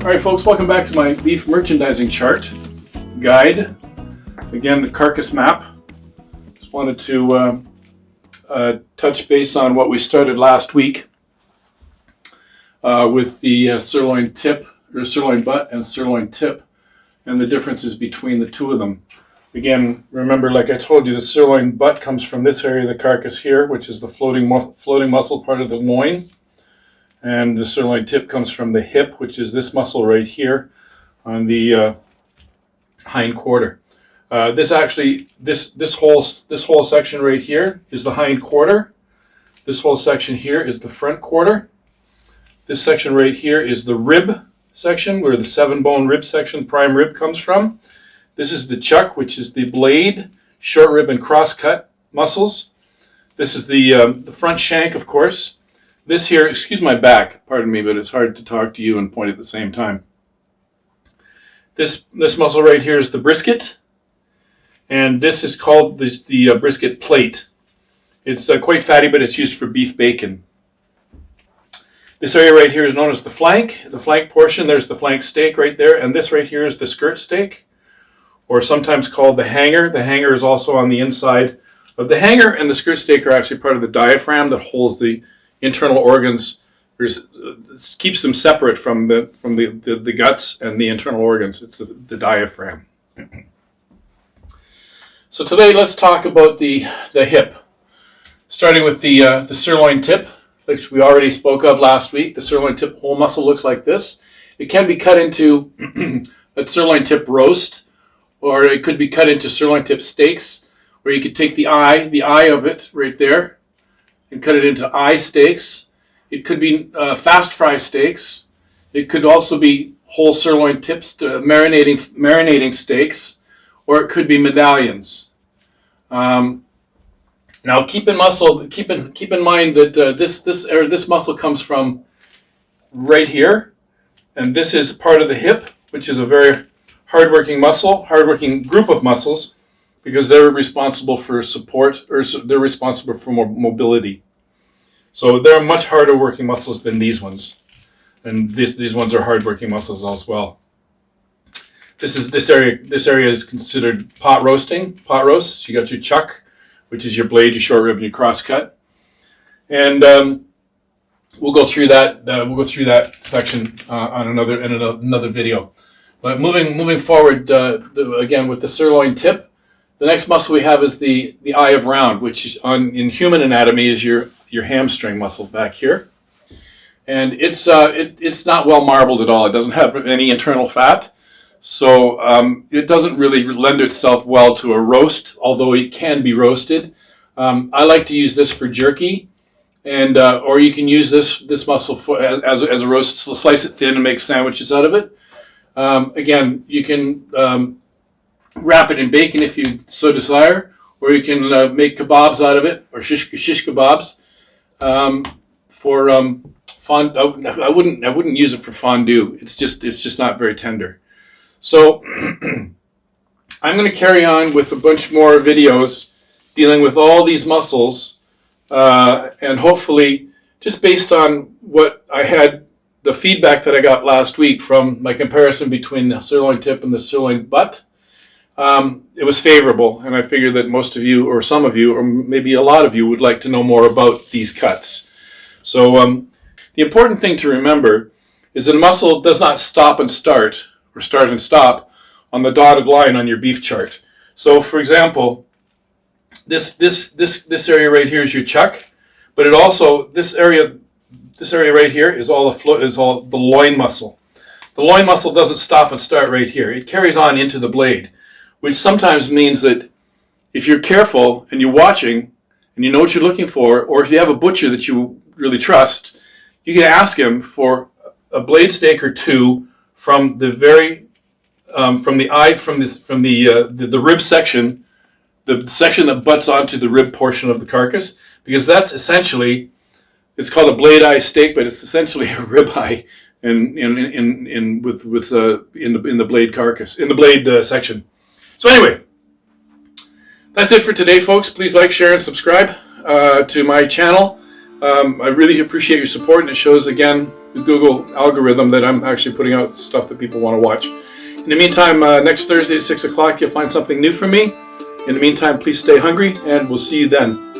All right, folks, welcome back to my beef merchandising chart guide. Again, the carcass map. Just wanted to touch base on what we started last week with the sirloin tip, or sirloin butt and sirloin tip, and the differences between the two of them. Again, remember, like I told you, the sirloin butt comes from this area of the carcass here, which is the floating muscle part of the loin. And the sirloin tip comes from the hip, which is this muscle right here on the hind quarter. This whole section right here is the hind quarter. This whole section here is the front quarter. This section right here is the rib section, where the 7-bone rib section, prime rib, comes from. This is the chuck, which is the blade, short rib, and cross-cut muscles. This is the front shank, of course. This here, excuse my back, pardon me, but it's hard to talk to you and point at the same time. This muscle right here is the brisket, and this is called the brisket plate. It's quite fatty, but it's used for beef bacon. This area right here is known as the flank portion. There's the flank steak right there, and this right here is the skirt steak, or sometimes called the hanger. The hanger is also on the inside of the hanger, and the skirt steak are actually part of the diaphragm that holds the internal organs, keeps them separate from the guts and the internal organs. It's the diaphragm. So today let's talk about the hip, starting with the sirloin tip, which we already spoke of last week. The sirloin tip whole muscle looks like this. It can be cut into a sirloin tip roast, or it could be cut into sirloin tip steaks, where you could take the eye of it right there, and cut it into eye steaks. It could be fast fry steaks. It could also be whole sirloin tips, marinating steaks, or it could be medallions. Now keep in mind that this muscle comes from right here, and this is part of the hip, which is a very hardworking group of muscles, because they're responsible for support, or they're responsible for mobility. So they're much harder working muscles than these ones. And these ones are hard working muscles as well. This area is considered pot roasts. You got your chuck, which is your blade, your short rib, and your cross cut. And we'll go through that section on another video. But moving forward, again with the sirloin tip, the next muscle we have is the eye of round, which in human anatomy is your hamstring muscle back here, and it's not well marbled at all. It doesn't have any internal fat, so it doesn't really lend itself well to a roast, although it can be roasted. I like to use this for jerky, and or you can use this muscle as a roast. So slice it thin and make sandwiches out of it. Again, you can wrap it in bacon if you so desire, or you can make kebabs out of it, or shish kebabs. For fondue, I wouldn't use it for fondue. It's just not very tender. So I'm going to carry on with a bunch more videos dealing with all these muscles, and hopefully, just based on what I had, the feedback that I got last week from my comparison between the sirloin tip and the sirloin butt, it was favorable, and I figured that most of you, or some of you, or maybe a lot of you, would like to know more about these cuts. So the important thing to remember is that a muscle does not stop and start, or start and stop, on the dotted line on your beef chart. So, for example, this area right here is your chuck, but it also, this area right here is all the loin muscle. The loin muscle doesn't stop and start right here. It carries on into the blade, which sometimes means that if you're careful and you're watching and you know what you're looking for, or if you have a butcher that you really trust, you can ask him for a blade steak or two from the rib section, the section that butts onto the rib portion of the carcass, because that's essentially, it's called a blade eye steak, but it's essentially a rib eye in the blade carcass, in the blade section. So anyway, that's it for today, folks. Please like, share, and subscribe to my channel. I really appreciate your support, and it shows, again, the Google algorithm that I'm actually putting out stuff that people want to watch. In the meantime, next Thursday at 6 o'clock, you'll find something new from me. In the meantime, please stay hungry, and we'll see you then.